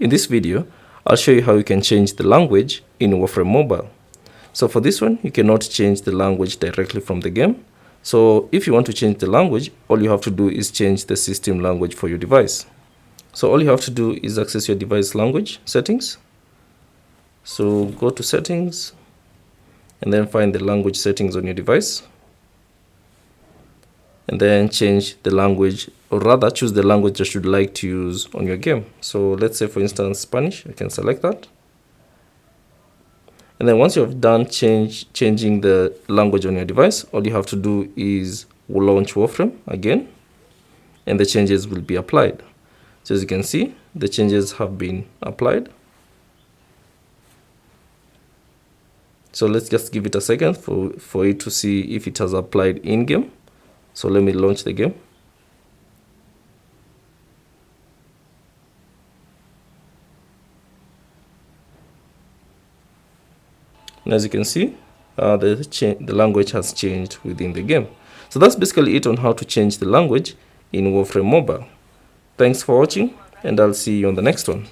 In this video, I'll show you how you can change the language in Warframe Mobile. So for this one, you cannot change the language directly from the game. So if you want to change the language, all you have to do is change the system language for your device. So all you have to do is access your device language settings. So go to settings and then find the language settings on your device. And then change the language, or rather choose the language that you'd like to use on your game. So let's say, for instance, Spanish. I can select that. And then once you have done changing the language on your device, all you have to do is launch Warframe again, and the changes will be applied. So as you can see, the changes have been applied. So let's just give it a second for it to see if it has applied in-game. So let me launch the game. And as you can see, the language has changed within the game. So that's basically it on how to change the language in Warframe Mobile. Thanks for watching, and I'll see you on the next one.